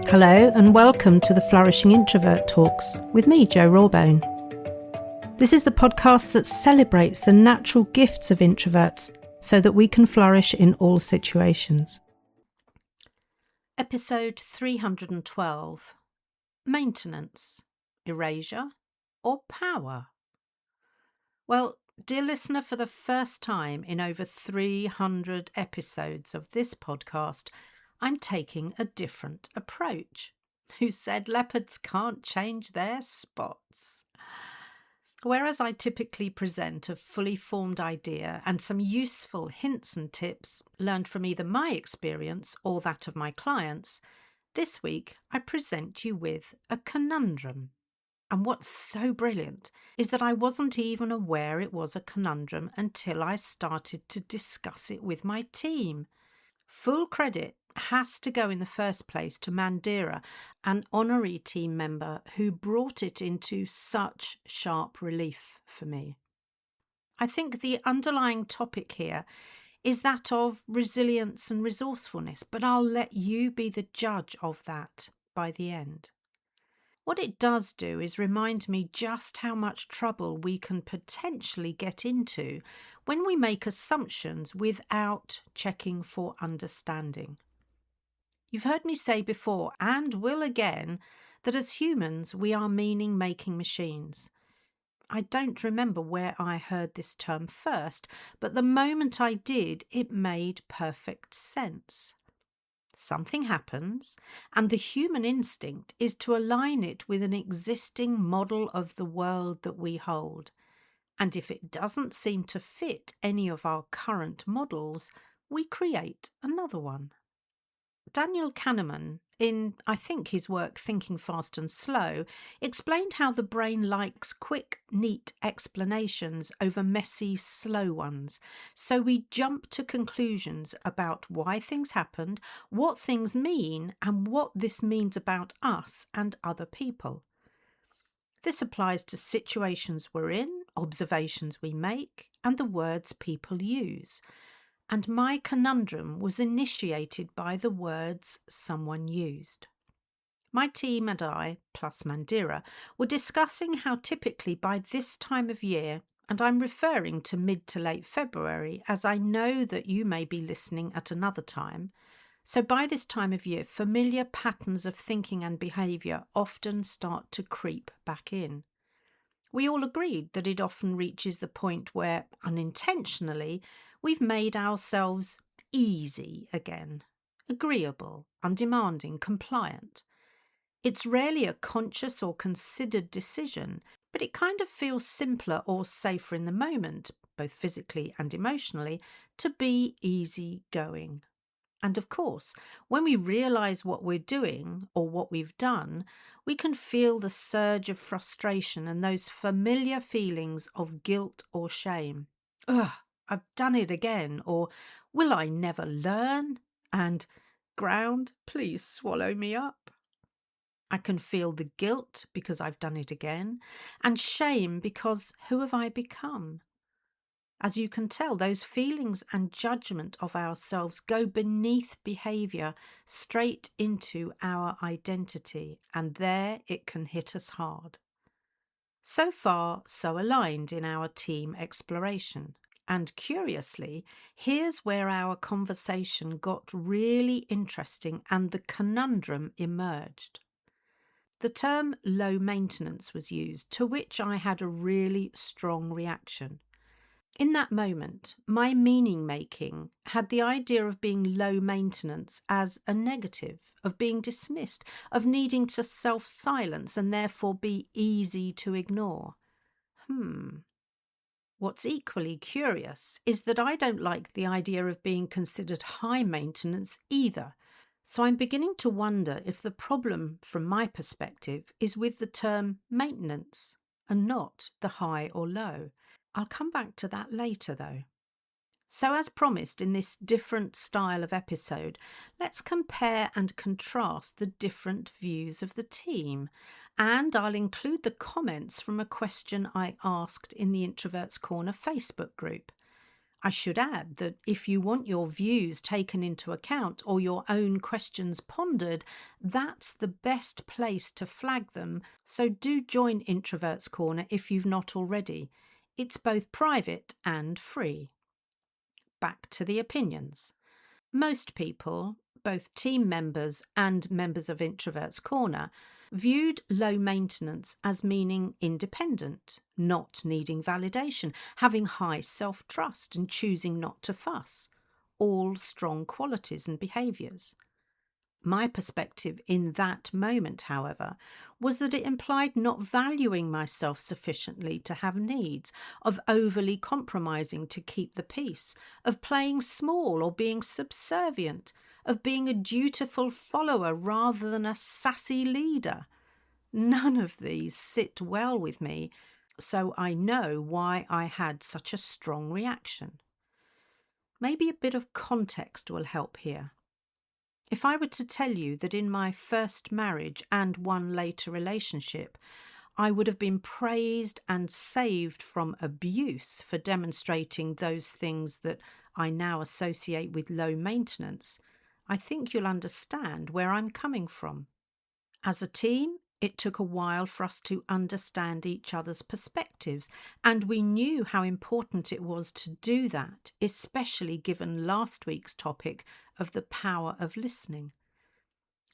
Hello and welcome to the Flourishing Introvert Talks with me, 𝗀𝗲𝗃𝗍. This is the podcast that celebrates the natural gifts of introverts so that we can flourish in all situations. Episode 312. Maintenance, Erasure or Power? Well, dear listener, for the first time in over 300 episodes of this podcast, I'm taking a different approach. Who said leopards can't change their spots? Whereas I typically present a fully formed idea and some useful hints and tips learned from either my experience or that of my clients, this week I present you with a conundrum. And what's so brilliant is that I wasn't even aware it was a conundrum until I started to discuss it with my team. Full credit has to go in the first place to 𝗵𝗲𝗀𝗃, an honorary team member who brought it into such sharp relief for me. I think the underlying topic here is that of resilience and resourcefulness, but I'll let you be the judge of that by the end. What it does do is remind me just how much trouble we can potentially get into when we make assumptions without checking for understanding. You've heard me say before, and will again, that as humans we are meaning-making machines. I don't remember where I heard this term first, but the moment I did, it made perfect sense. Something happens, and the human instinct is to align it with an existing model of the world that we hold. And if it doesn't seem to fit any of our current models, we create another one. Daniel Kahneman, in I think his work Thinking Fast and Slow, explained how the brain likes quick, neat explanations over messy, slow ones. So we jump to conclusions about why things happened, what things mean, and what this means about us and other people. This applies to situations we're in, observations we make, and the words people use. And my conundrum was initiated by the words someone used. My team and I, plus 𝗵𝗲𝗀𝗃𝗍, were discussing how typically by this time of year, and I'm referring to mid to late February, as I know that you may be listening at another time, so by this time of year, familiar patterns of thinking and behaviour often start to creep back in. We all agreed that it often reaches the point where, unintentionally, we've made ourselves easy again, agreeable, undemanding, compliant. It's rarely a conscious or considered decision, but it kind of feels simpler or safer in the moment, both physically and emotionally, to be easygoing. And of course, when we realise what we're doing or what we've done, we can feel the surge of frustration and those familiar feelings of guilt or shame. Ugh, I've done it again, or will I never learn? And ground, please swallow me up. I can feel the guilt because I've done it again, and shame because who have I become? As you can tell, those feelings and judgment of ourselves go beneath behaviour straight into our identity, and there it can hit us hard. So far, so aligned in our team exploration. And curiously, here's where our conversation got really interesting and the conundrum emerged. The term low maintenance was used, to which I had a really strong reaction. In that moment, my meaning-making had the idea of being low maintenance as a negative, of being dismissed, of needing to self-silence and therefore be easy to ignore. What's equally curious is that I don't like the idea of being considered high maintenance either. So I'm beginning to wonder if the problem, from my perspective, is with the term maintenance and not the high or low. I'll come back to that later though. So as promised in this different style of episode, let's compare and contrast the different views of the team. And I'll include the comments from a question I asked in the Introverts Corner Facebook group. I should add that if you want your views taken into account or your own questions pondered, that's the best place to flag them, so do join Introverts Corner if you've not already. It's both private and free. Back to the opinions. Most people, both team members and members of Introverts Corner, viewed low maintenance as meaning independent, not needing validation, having high self-trust and choosing not to fuss, all strong qualities and behaviours. My perspective in that moment, however, was that it implied not valuing myself sufficiently to have needs, of overly compromising to keep the peace, of playing small or being subservient, of being a dutiful follower rather than a sassy leader. None of these sit well with me, so I know why I had such a strong reaction. Maybe a bit of context will help here. If I were to tell you that in my first marriage and one later relationship, I would have been praised and saved from abuse for demonstrating those things that I now associate with low maintenance, I think you'll understand where I'm coming from. As a team, it took a while for us to understand each other's perspectives, and we knew how important it was to do that, especially given last week's topic of the power of listening.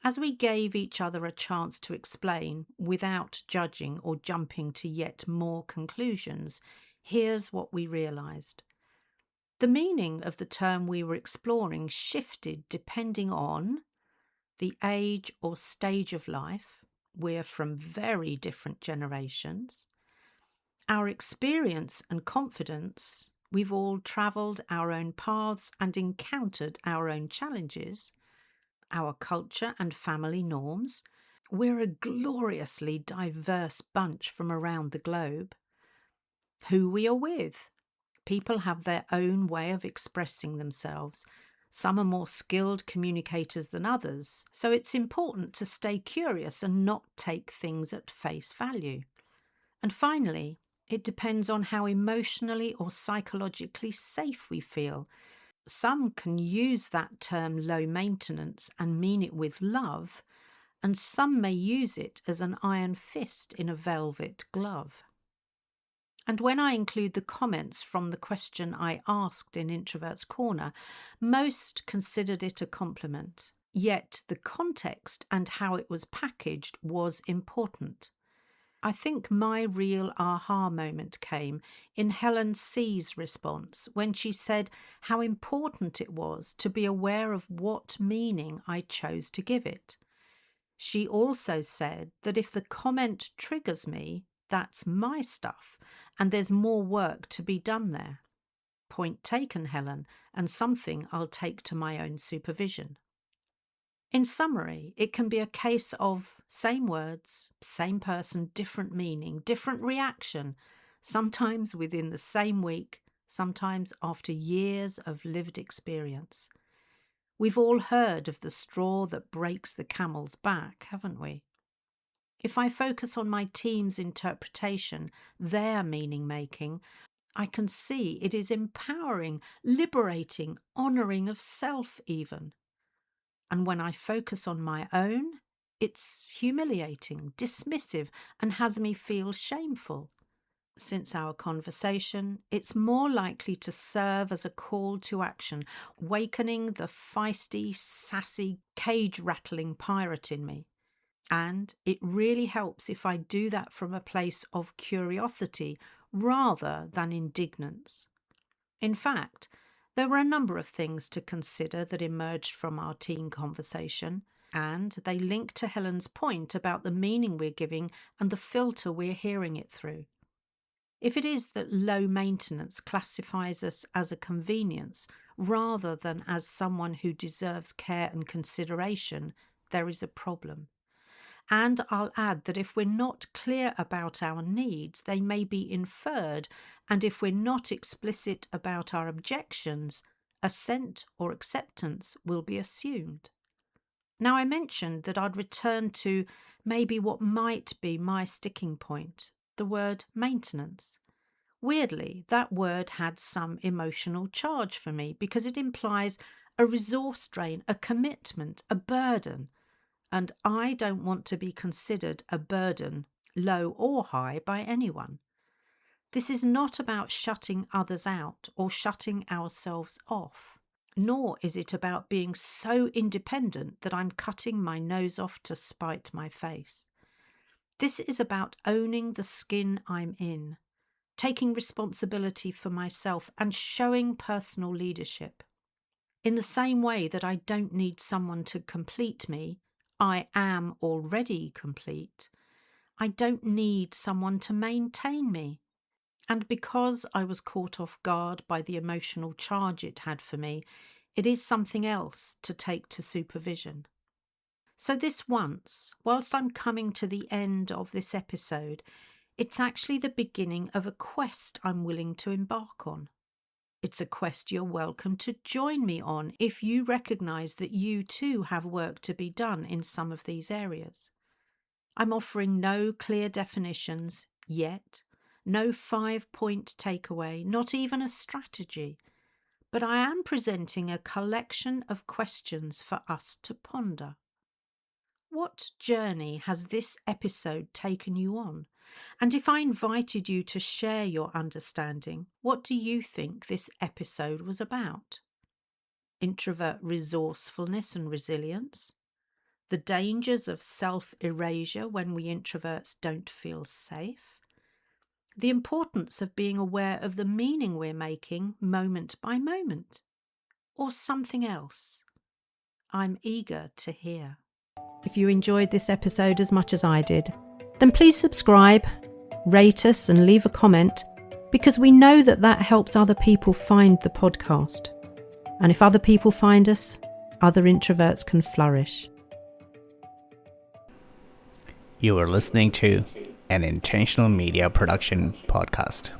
As we gave each other a chance to explain without judging or jumping to yet more conclusions, here's what we realised. The meaning of the term we were exploring shifted depending on the age or stage of life. We're from very different generations. Our experience and confidence, we've all travelled our own paths and encountered our own challenges. Our culture and family norms. We're a gloriously diverse bunch from around the globe. Who we are with. People have their own way of expressing themselves. Some are more skilled communicators than others, so it's important to stay curious and not take things at face value. And finally, it depends on how emotionally or psychologically safe we feel. Some can use that term low maintenance and mean it with love, and some may use it as an iron fist in a velvet glove. And when I include the comments from the question I asked in Introverts Corner, most considered it a compliment. Yet the context and how it was packaged was important. I think my real aha moment came in Helen C's response when she said how important it was to be aware of what meaning I chose to give it. She also said that if the comment triggers me, that's my stuff, and there's more work to be done there. Point taken, Helen, and something I'll take to my own supervision. In summary, it can be a case of same words, same person, different meaning, different reaction, sometimes within the same week, sometimes after years of lived experience. We've all heard of the straw that breaks the camel's back, haven't we? If I focus on my team's interpretation, their meaning-making, I can see it is empowering, liberating, honouring of self even. And when I focus on my own, it's humiliating, dismissive, and has me feel shameful. Since our conversation, it's more likely to serve as a call to action, wakening the feisty, sassy, cage-rattling pirate in me. And it really helps if I do that from a place of curiosity rather than indignance. In fact, there were a number of things to consider that emerged from our teen conversation, and they link to Helen's point about the meaning we're giving and the filter we're hearing it through. If it is that low maintenance classifies us as a convenience rather than as someone who deserves care and consideration, there is a problem. And I'll add that if we're not clear about our needs, they may be inferred, and if we're not explicit about our objections, assent or acceptance will be assumed. Now, I mentioned that I'd return to maybe what might be my sticking point, the word maintenance. Weirdly, that word had some emotional charge for me because it implies a resource drain, a commitment, a burden. And I don't want to be considered a burden, low or high, by anyone. This is not about shutting others out or shutting ourselves off, nor is it about being so independent that I'm cutting my nose off to spite my face. This is about owning the skin I'm in, taking responsibility for myself and showing personal leadership. In the same way that I don't need someone to complete me, I am already complete. I don't need someone to maintain me. And because I was caught off guard by the emotional charge it had for me, it is something else to take to supervision. So this once, whilst I'm coming to the end of this episode, it's actually the beginning of a quest I'm willing to embark on. It's a quest you're welcome to join me on if you recognise that you too have work to be done in some of these areas. I'm offering no clear definitions yet, no 5-point takeaway, not even a strategy, but I am presenting a collection of questions for us to ponder. What journey has this episode taken you on? And if I invited you to share your understanding, what do you think this episode was about? Introvert resourcefulness and resilience? The dangers of self-erasure when we introverts don't feel safe? The importance of being aware of the meaning we're making moment by moment? Or something else? I'm eager to hear. If you enjoyed this episode as much as I did, then please subscribe, rate us and leave a comment, because we know that helps other people find the podcast. And if other people find us, other introverts can flourish. You are listening to an Intentional Media Production podcast.